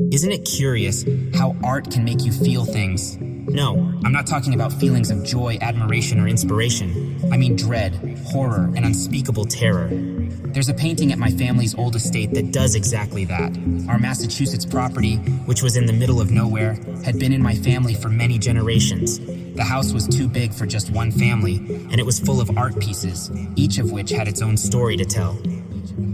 Isn't it curious how art can make you feel things? No, I'm not talking about feelings of joy, admiration, or inspiration. I mean dread, horror, and unspeakable terror. There's a painting at my family's old estate that does exactly that. Our Massachusetts property, which was in the middle of nowhere, had been in my family for many generations. The house was too big for just one family, and it was full of art pieces, each of which had its own story to tell.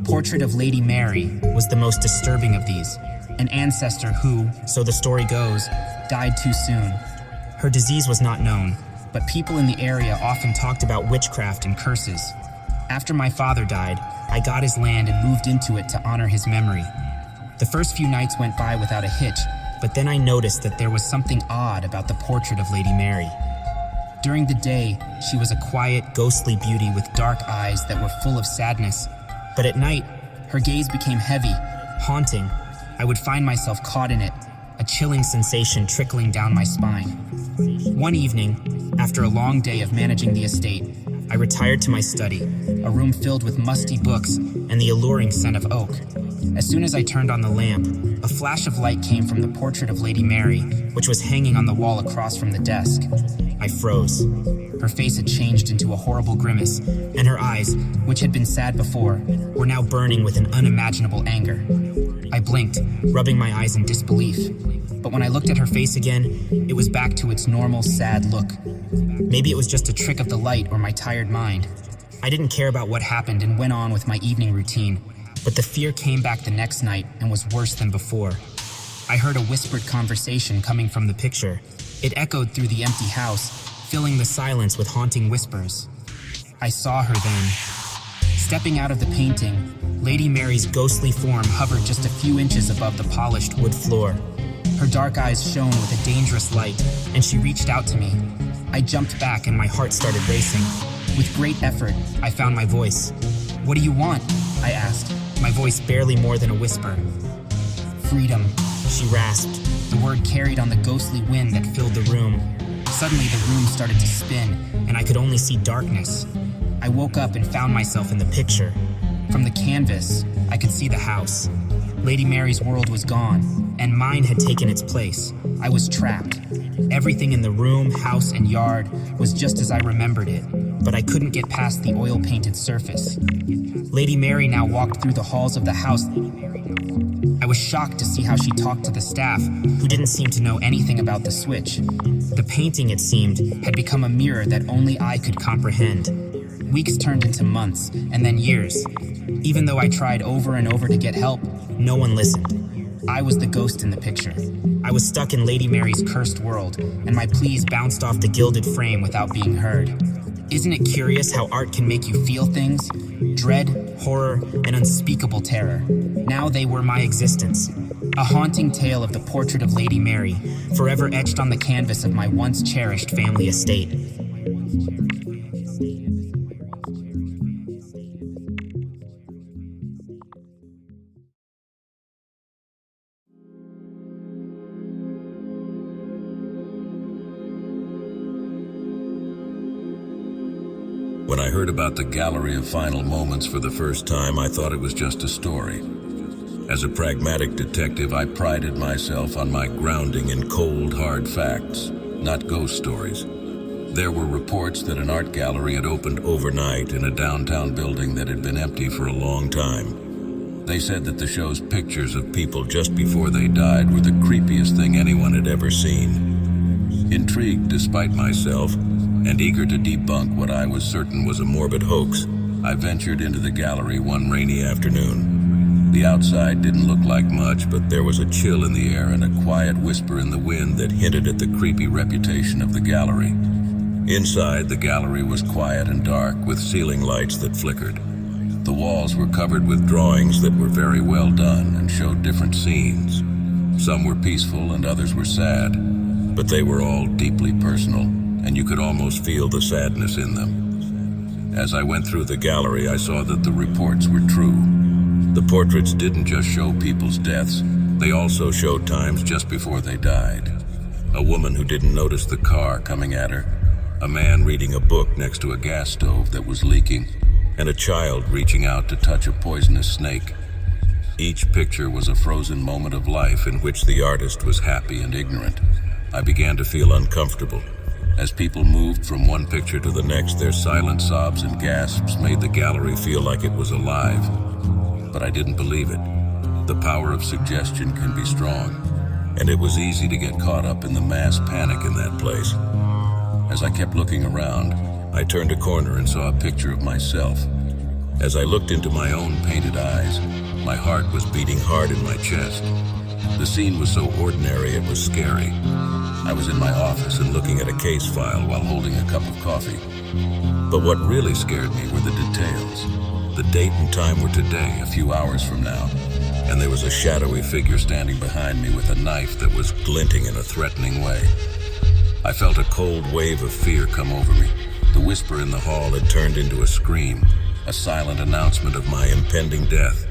Portrait of Lady Mary was the most disturbing of these. An ancestor who, so the story goes, died too soon. Her disease was not known, but people in the area often talked about witchcraft and curses. After my father died, I got his land and moved into it to honor his memory. The first few nights went by without a hitch, but then I noticed that there was something odd about the portrait of Lady Mary. During the day, she was a quiet, ghostly beauty with dark eyes that were full of sadness. But at night, her gaze became heavy, haunting. I would find myself caught in it, a chilling sensation trickling down my spine. One evening, after a long day of managing the estate, I retired to my study, a room filled with musty books and the alluring scent of oak. As soon as I turned on the lamp, a flash of light came from the portrait of Lady Mary, which was hanging on the wall across from the desk. I froze. Her face had changed into a horrible grimace, and her eyes, which had been sad before, were now burning with an unimaginable anger. I blinked, rubbing my eyes in disbelief. But when I looked at her face again, it was back to its normal, sad look. Maybe it was just a trick of the light or my tired mind. I didn't care about what happened and went on with my evening routine, but the fear came back the next night and was worse than before. I heard a whispered conversation coming from the picture. It echoed through the empty house, filling the silence with haunting whispers. I saw her then. Stepping out of the painting, Lady Mary's ghostly form hovered just a few inches above the polished wood floor. Her dark eyes shone with a dangerous light, and she reached out to me. I jumped back and my heart started racing. With great effort, I found my voice. "What do you want?" I asked, my voice barely more than a whisper. "Freedom," she rasped, the word carried on the ghostly wind that filled the room. Suddenly the room started to spin, and I could only see darkness. I woke up and found myself in the picture. From the canvas, I could see the house. Lady Mary's world was gone, and mine had taken its place. I was trapped. Everything in the room, house, and yard was just as I remembered it, but I couldn't get past the oil-painted surface. Lady Mary now walked through the halls of the house. I was shocked to see how she talked to the staff, who didn't seem to know anything about the switch. The painting, it seemed, had become a mirror that only I could comprehend. Weeks turned into months, and then years. Even though I tried over and over to get help, no one listened. I was the ghost in the picture. I was stuck in Lady Mary's cursed world, and my pleas bounced off the gilded frame without being heard. Isn't it curious how art can make you feel things? Dread, horror, and unspeakable terror. Now they were my existence. A haunting tale of the portrait of Lady Mary, forever etched on the canvas of my once cherished family estate. When I heard about the Gallery of Final Moments for the first time, I thought it was just a story. As a pragmatic detective, I prided myself on my grounding in cold, hard facts, not ghost stories. There were reports that an art gallery had opened overnight in a downtown building that had been empty for a long time. They said that the show's pictures of people just before they died were the creepiest thing anyone had ever seen. Intrigued despite myself, and eager to debunk what I was certain was a morbid hoax, I ventured into the gallery one rainy afternoon. The outside didn't look like much, but there was a chill in the air and a quiet whisper in the wind that hinted at the creepy reputation of the gallery. Inside, the gallery was quiet and dark, with ceiling lights that flickered. The walls were covered with drawings that were very well done and showed different scenes. Some were peaceful and others were sad, but they were all deeply personal, and you could almost feel the sadness in them. As I went through the gallery, I saw that the reports were true. The portraits didn't just show people's deaths, they also showed times just before they died. A woman who didn't notice the car coming at her, a man reading a book next to a gas stove that was leaking, and a child reaching out to touch a poisonous snake. Each picture was a frozen moment of life in which the artist was happy and ignorant. I began to feel uncomfortable. As people moved from one picture to the next, their silent sobs and gasps made the gallery feel like it was alive. But I didn't believe it. The power of suggestion can be strong, and it was easy to get caught up in the mass panic in that place. As I kept looking around, I turned a corner and saw a picture of myself. As I looked into my own painted eyes, my heart was beating hard in my chest. The scene was so ordinary it was scary. I was in my office and looking at a case file while holding a cup of coffee. But what really scared me were the details. The date and time were today, a few hours from now, and there was a shadowy figure standing behind me with a knife that was glinting in a threatening way. I felt a cold wave of fear come over me. The whisper in the hall had turned into a scream, a silent announcement of my impending death.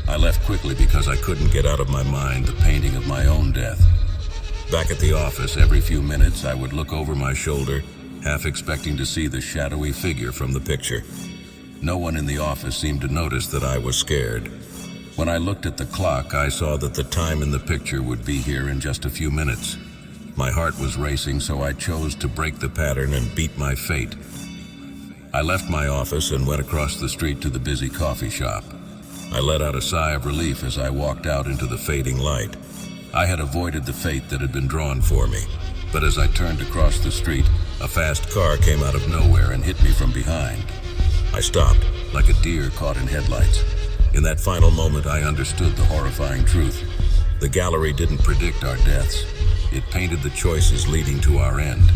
I left quickly because I couldn't get out of my mind the painting of my own death. Back at the office, every few minutes I would look over my shoulder, half expecting to see the shadowy figure from the picture. No one in the office seemed to notice that I was scared. When I looked at the clock, I saw that the time in the picture would be here in just a few minutes. My heart was racing, so I chose to break the pattern and beat my fate. I left my office and went across the street to the busy coffee shop. I let out a sigh of relief as I walked out into the fading light. I had avoided the fate that had been drawn for me, but as I turned to cross the street, a fast car came out of nowhere and hit me from behind. I stopped, like a deer caught in headlights. In that final moment, I understood the horrifying truth. The gallery didn't predict our deaths. It painted the choices leading to our end.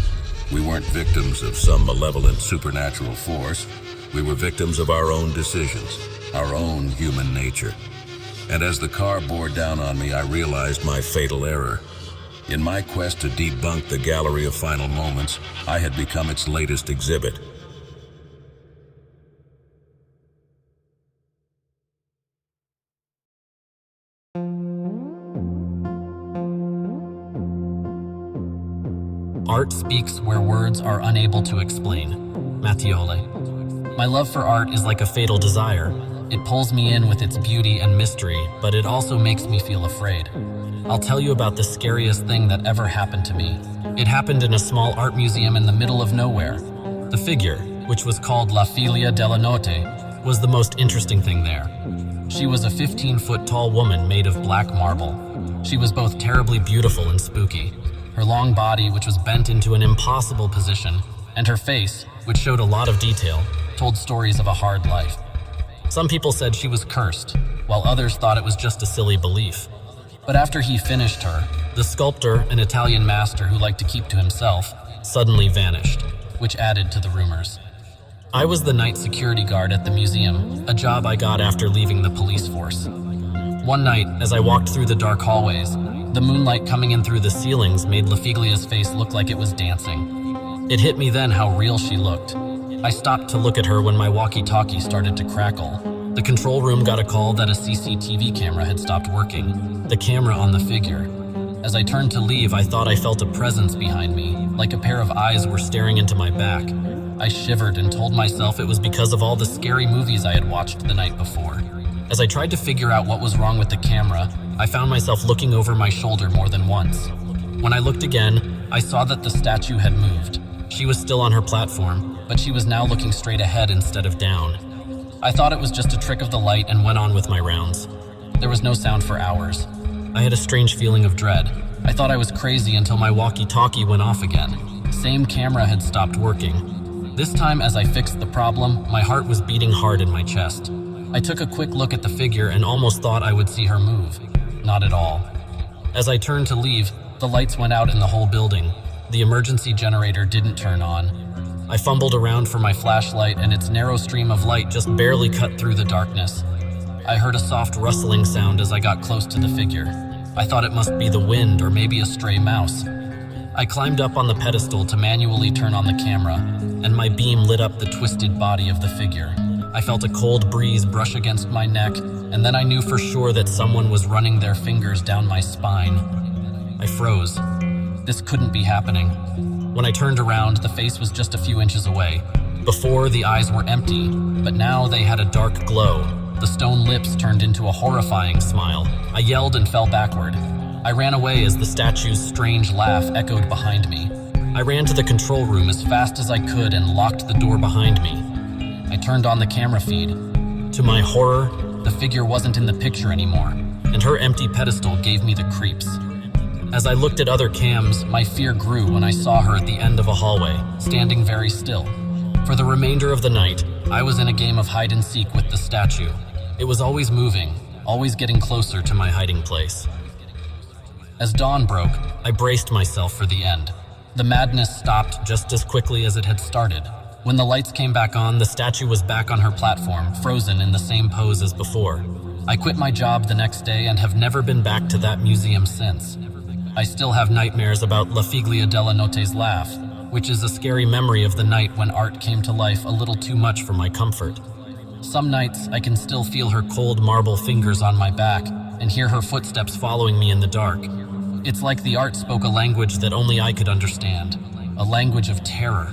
We weren't victims of some malevolent supernatural force. We were victims of our own decisions, our own human nature. And as the car bore down on me, I realized my fatal error. In my quest to debunk the gallery of final moments, I had become its latest exhibit. Art speaks where words are unable to explain. Mattioli. My love for art is like a fatal desire. It pulls me in with its beauty and mystery, but it also makes me feel afraid. I'll tell you about the scariest thing that ever happened to me. It happened in a small art museum in the middle of nowhere. The figure, which was called La Figlia della Notte, was the most interesting thing there. She was a 15-foot tall woman made of black marble. She was both terribly beautiful and spooky. Her long body, which was bent into an impossible position, and her face, which showed a lot of detail, told stories of a hard life. Some people said she was cursed, while others thought it was just a silly belief. But after he finished her, the sculptor, an Italian master who liked to keep to himself, suddenly vanished, which added to the rumors. I was the night security guard at the museum, a job I got after leaving the police force. One night, as I walked through the dark hallways, the moonlight coming in through the ceilings made La Figlia's face look like it was dancing. It hit me then how real she looked. I stopped to look at her when my walkie-talkie started to crackle. The control room got a call that a CCTV camera had stopped working, the camera on the figure. As I turned to leave, I thought I felt a presence behind me, like a pair of eyes were staring into my back. I shivered and told myself it was because of all the scary movies I had watched the night before. As I tried to figure out what was wrong with the camera, I found myself looking over my shoulder more than once. When I looked again, I saw that the statue had moved. She was still on her platform, but she was now looking straight ahead instead of down. I thought it was just a trick of the light and went on with my rounds. There was no sound for hours. I had a strange feeling of dread. I thought I was crazy until my walkie-talkie went off again. Same camera had stopped working. This time, as I fixed the problem, my heart was beating hard in my chest. I took a quick look at the figure and almost thought I would see her move. Not at all. As I turned to leave, the lights went out in the whole building. The emergency generator didn't turn on. I fumbled around for my flashlight and its narrow stream of light just barely cut through the darkness. I heard a soft rustling sound as I got close to the figure. I thought it must be the wind or maybe a stray mouse. I climbed up on the pedestal to manually turn on the camera, and my beam lit up the twisted body of the figure. I felt a cold breeze brush against my neck, and then I knew for sure that someone was running their fingers down my spine. I froze. This couldn't be happening. When I turned around, the face was just a few inches away. Before, the eyes were empty, but now they had a dark glow. The stone lips turned into a horrifying smile. I yelled and fell backward. I ran away as the statue's strange laugh echoed behind me. I ran to the control room as fast as I could and locked the door behind me. I turned on the camera feed. To my horror, the figure wasn't in the picture anymore, and her empty pedestal gave me the creeps. As I looked at other cams, my fear grew when I saw her at the end of a hallway, standing very still. For the remainder of the night, I was in a game of hide and seek with the statue. It was always moving, always getting closer to my hiding place. As dawn broke, I braced myself for the end. The madness stopped just as quickly as it had started. When the lights came back on, the statue was back on her platform, frozen in the same pose as before. I quit my job the next day and have never been back to that museum since. I still have nightmares about La Figlia della Notte's laugh, which is a scary memory of the night when art came to life a little too much for my comfort. Some nights, I can still feel her cold marble fingers on my back and hear her footsteps following me in the dark. It's like the art spoke a language that only I could understand, a language of terror.